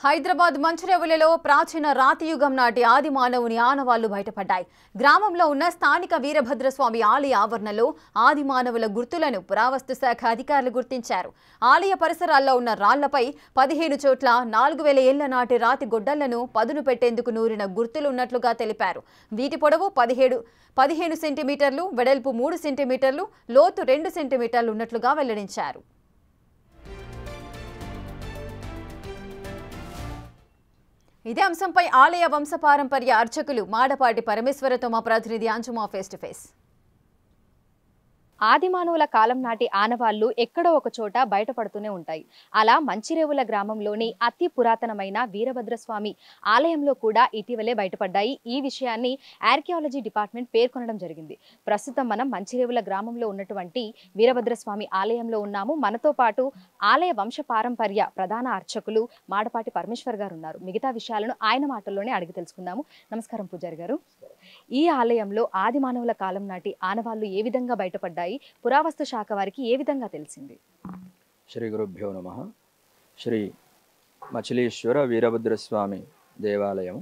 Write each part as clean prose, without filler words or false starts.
హైదరాబాద్ మంచిర్యాలలో ప్రాచీన రాతియుగం నాటి ఆది మానవుని ఆనవాళ్లు బయటపడ్డాయి. గ్రామంలో ఉన్న స్థానిక వీరభద్రస్వామి ఆలయ ఆవరణలో ఆది మానవుల గుర్తులను పురావస్తు శాఖ అధికారులు గుర్తించారు. ఆలయ పరిసరాల్లో ఉన్న రాళ్లపై 15 చోట్ల 4000 ఏళ్ల నాటి రాతి గొడ్డళ్లను పదును పెట్టేందుకు నూరిన గుర్తులు ఉన్నట్లుగా తెలిపారు. వీటి పొడవు 15 సెంటీమీటర్లు, వెడల్పు 3 సెంటీమీటర్లు, లోతు 2 సెంటీమీటర్లు ఉన్నట్లుగా వెల్లడించారు. ఇదే అంశంపై ఆలయ వంశపారంపర్య అర్చకులు మాడపాటి పరమేశ్వరతో మా ప్రతినిధి అంజుమా ఫేస్ టు ఫేస్. ఆదిమానవుల కాలం నాటి ఆనవాళ్లు ఎక్కడో ఒక చోట బయటపడుతూనే ఉంటాయి. అలా మంచిరేవుల గ్రామంలోని అతి పురాతనమైన వీరభద్రస్వామి ఆలయంలో కూడా ఇటీవలే బయటపడ్డాయి. ఈ విషయాన్ని ఆర్కియాలజీ డిపార్ట్మెంట్ పేర్కొనడం జరిగింది. ప్రస్తుతం మనం మంచిరేవుల గ్రామంలో ఉన్నటువంటి వీరభద్రస్వామి ఆలయంలో ఉన్నాము. మనతో పాటు ఆలయ వంశపారంపర్య ప్రధాన అర్చకులు మాడపాటి పరమేశ్వర్ గారు ఉన్నారు. మిగతా విషయాలను ఆయన మాటల్లోనే అడిగి తెలుసుకుందాము. నమస్కారం పూజారి గారు. ఈ ఆలయంలో ఆదిమానవుల కాలం నాటి ఆనవాళ్లు ఏ విధంగా బయటపడ్డాయి, పురావస్తు శాఖ వారికి ఏ విధంగా తెలిసింది? శ్రీ గురుభ్యో నమః. శ్రీ మచిలీశ్వర వీరభద్రస్వామి దేవాలయం.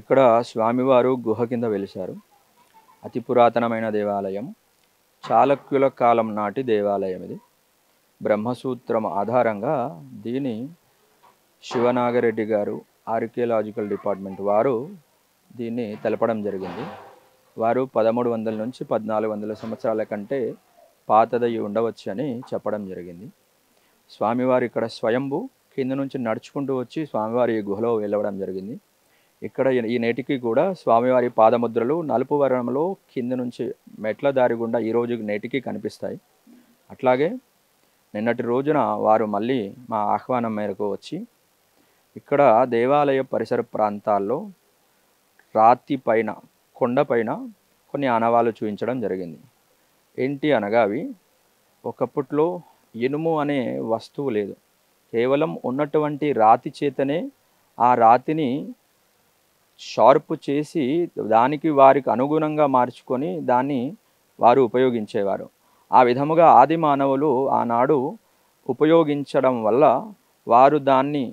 ఇక్కడ స్వామివారు గుహ కింద వెలిశారు. అతి పురాతనమైన దేవాలయం. చాళక్యుల కాలం నాటి దేవాలయం ఇది. బ్రహ్మసూత్రం ఆధారంగా దీని శివనాగరెడ్డి గారు ఆర్కియాలజికల్ డిపార్ట్మెంట్ వారు దీన్ని తెలపడం జరిగింది. వారు 1300 నుంచి 1400 సంవత్సరాల కంటే పాతదయి ఉండవచ్చు అని చెప్పడం జరిగింది. స్వామివారు ఇక్కడ స్వయంభూ కింద నుంచి నడుచుకుంటూ వచ్చి స్వామివారి గుహలో వెళ్ళవడం జరిగింది. ఇక్కడ ఈ నేటికి కూడా స్వామివారి పాదముద్రలు నలుపు వర్ణంలో కింద నుంచి మెట్ల దారి గుండా ఈరోజు నేటికి కనిపిస్తాయి. అట్లాగే నిన్నటి రోజున వారు మళ్ళీ మా ఆహ్వానం మేరకు వచ్చి ఇక్కడ దేవాలయ పరిసర ప్రాంతాల్లో రాతి పైన కొండపైన కొన్ని ఆనవాళ్ళు చూపించడం జరిగింది. ఏంటి అనగా అవి ఒకప్పట్లో ఇనుము అనే వస్తువు లేదు. కేవలం ఉన్నటువంటి రాతి చేతనే ఆ రాతిని షార్ప్ చేసి దానికి వారికి అనుగుణంగా మార్చుకొని దాన్ని వారు ఉపయోగించేవారు. ఆ విధముగా ఆది మానవులు ఆనాడు ఉపయోగించడం వల్ల వారు దాన్ని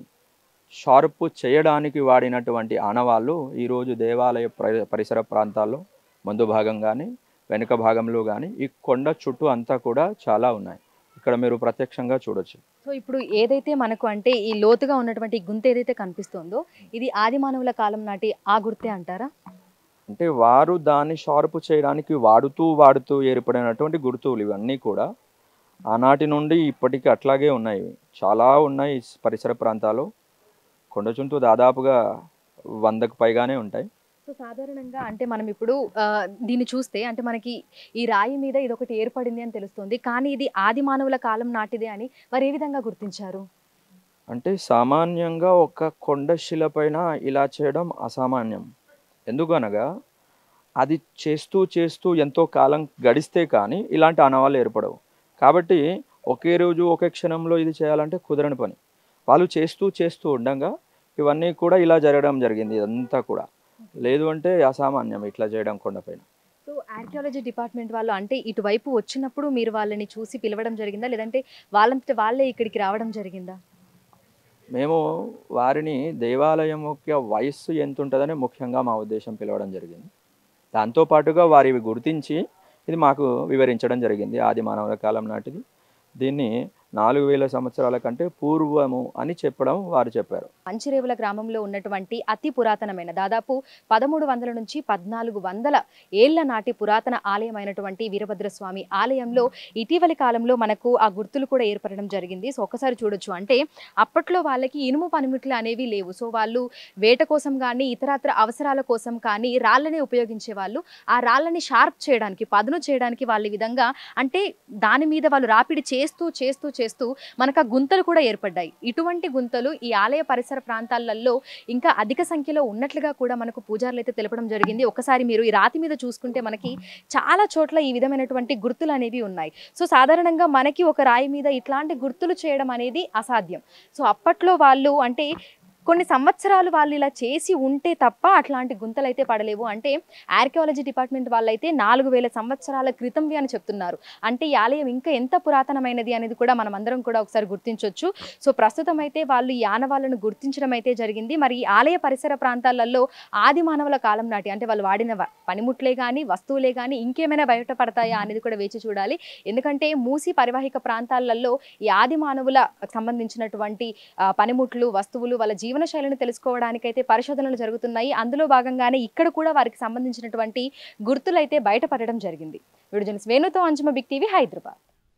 షార్పు చేయడానికి వాడినటువంటి ఆనవాళ్ళు ఈరోజు దేవాలయ పరిసర ప్రాంతాల్లో ముందు భాగం కానీ వెనుక భాగంలో కానీ ఈ కొండ చుట్టూ అంతా కూడా చాలా ఉన్నాయి. ఇక్కడ మీరు ప్రత్యక్షంగా చూడొచ్చు. సో ఇప్పుడు ఏదైతే మనకు అంటే ఈ లోతుగా ఉన్నటువంటి గుంత ఏదైతే కనిపిస్తుందో ఇది ఆదిమానవుల కాలం నాటి ఆ గుర్తే అంటారా? అంటే వారు దాన్ని షార్పు చేయడానికి వాడుతూ ఏర్పడినటువంటి గుర్తులు ఇవన్నీ కూడా ఆనాటి నుండి ఇప్పటికీ అట్లాగే ఉన్నాయి. చాలా ఉన్నాయి పరిసర ప్రాంతాల్లో. కొండ చుట్టూ దాదాపుగా 100కు పైగానే ఉంటాయి. సో సాధారణంగా అంటే మనం ఇప్పుడు దీన్ని చూస్తే అంటే మనకి ఈ రాయి మీద ఇదొకటి ఏర్పడింది అని తెలుస్తుంది. కానీ ఇది ఆది మానవుల కాలం నాటిదే అని వారు ఏ విధంగా గుర్తించారు? అంటే సామాన్యంగా ఒక కొండ శిల పైన ఇలా చేయడం అసామాన్యం. ఎందుకనగా అది చేస్తూ ఎంతో కాలం గడిస్తే కానీ ఇలాంటి ఆనవాళ్ళు ఏర్పడవు. కాబట్టి ఒకే రోజు ఒకే క్షణంలో ఇది చేయాలంటే కుదరని పని. వాళ్ళు చేస్తూ ఉండగా ఇవన్నీ కూడా ఇలా జరగడం జరిగింది. ఇదంతా కూడా లేదు అంటే అసామాన్యం ఇట్లా చేయడం కొండపైన. సో ఆర్కియాలజీ డిపార్ట్మెంట్ వాళ్ళు అంటే ఇటువైపు వచ్చినప్పుడు మీరు వాళ్ళని చూసి పిలవడం జరిగిందా, లేదంటే వాళ్ళంతట వాళ్ళే ఇక్కడికి రావడం జరిగిందా? మేము వారిని దేవాలయం యొక్క వయస్సు ఎంత ఉంటుందని ముఖ్యంగా మా ఉద్దేశం పిలవడం జరిగింది. దాంతోపాటుగా వారివి గుర్తించి ఇది మాకు వివరించడం జరిగింది. ఆది మానవుల కాలం నాటిది. దీన్ని 4000 సంవత్సరాల కంటే పూర్వము అని చెప్పడం వారు చెప్పారు. మంచిరేవుల గ్రామంలో ఉన్నటువంటి అతి పురాతనమైన దాదాపు 1300 నుంచి 1400 ఏళ్ల నాటి పురాతన ఆలయమైనటువంటి వీరభద్రస్వామి ఆలయంలో ఇటీవలి కాలంలో మనకు ఆ గుర్తులు కూడా ఏర్పడడం జరిగింది. సో ఒకసారి చూడొచ్చు. అంటే అప్పట్లో వాళ్ళకి ఇనుము పనిముట్లు అనేవి లేవు. సో వాళ్ళు వేట కోసం కానీ ఇతరత్ర అవసరాల కోసం కానీ రాళ్ళని ఉపయోగించే వాళ్ళు. ఆ రాళ్ళని షార్ప్ చేయడానికి పదును చేయడానికి వాళ్ళ విధంగా అంటే దాని మీద వాళ్ళు రాపిడి చేస్తూ మనకు ఆ గుంతలు కూడా ఏర్పడ్డాయి. ఇటువంటి గుంతలు ఈ ఆలయ పరిసర ప్రాంతాలలో ఇంకా అధిక సంఖ్యలో ఉన్నట్లుగా కూడా మనకు పూజారులు అయితే తెలపడం జరిగింది. ఒకసారి మీరు ఈ రాతి మీద చూసుకుంటే మనకి చాలా చోట్ల ఈ విధమైనటువంటి గుర్తులు అనేవి ఉన్నాయి. సో సాధారణంగా మనకి ఒక రాయి మీద ఇట్లాంటి గుర్తులు చేయడం అనేది అసాధ్యం. సో అప్పట్లో వాళ్ళు అంటే కొన్ని సంవత్సరాలు వాళ్ళు ఇలా చేసి ఉంటే తప్ప అట్లాంటి గుంతలు అయితే పడలేవు. అంటే ఆర్కియాలజీ డిపార్ట్మెంట్ వాళ్ళైతే 4000 సంవత్సరాల క్రితంవి అని చెప్తున్నారు. అంటే ఈ ఆలయం ఇంకా ఎంత పురాతనమైనది అనేది కూడా మనం అందరం కూడా ఒకసారి గుర్తించవచ్చు. సో ప్రస్తుతం అయితే వాళ్ళు ఈ ఆనవాళ్ళను గుర్తించడం అయితే జరిగింది. మరి ఈ ఆలయ పరిసర ప్రాంతాలలో ఆది మానవుల కాలం నాటి అంటే వాళ్ళు వాడిన పనిముట్లే కానీ వస్తువులే కానీ ఇంకేమైనా బయటపడతాయా అనేది కూడా వేచి చూడాలి. ఎందుకంటే మూసీ పరివాహిక ప్రాంతాలలో ఈ ఆది మానవుల సంబంధించినటువంటి పనిముట్లు వస్తువులు వాళ్ళ జీవన శైలిని తెలుసుకోవడానికైతే పరిశోధనలు జరుగుతున్నాయి. అందులో భాగంగానే ఇక్కడ కూడా వారికి సంబంధించినటువంటి గుర్తులైతే బయటపడడం జరిగింది. వీడియో జర్నలిస్ట్ వేణుతో అంజుమ, బిగ్ టీవీ, హైదరాబాద్.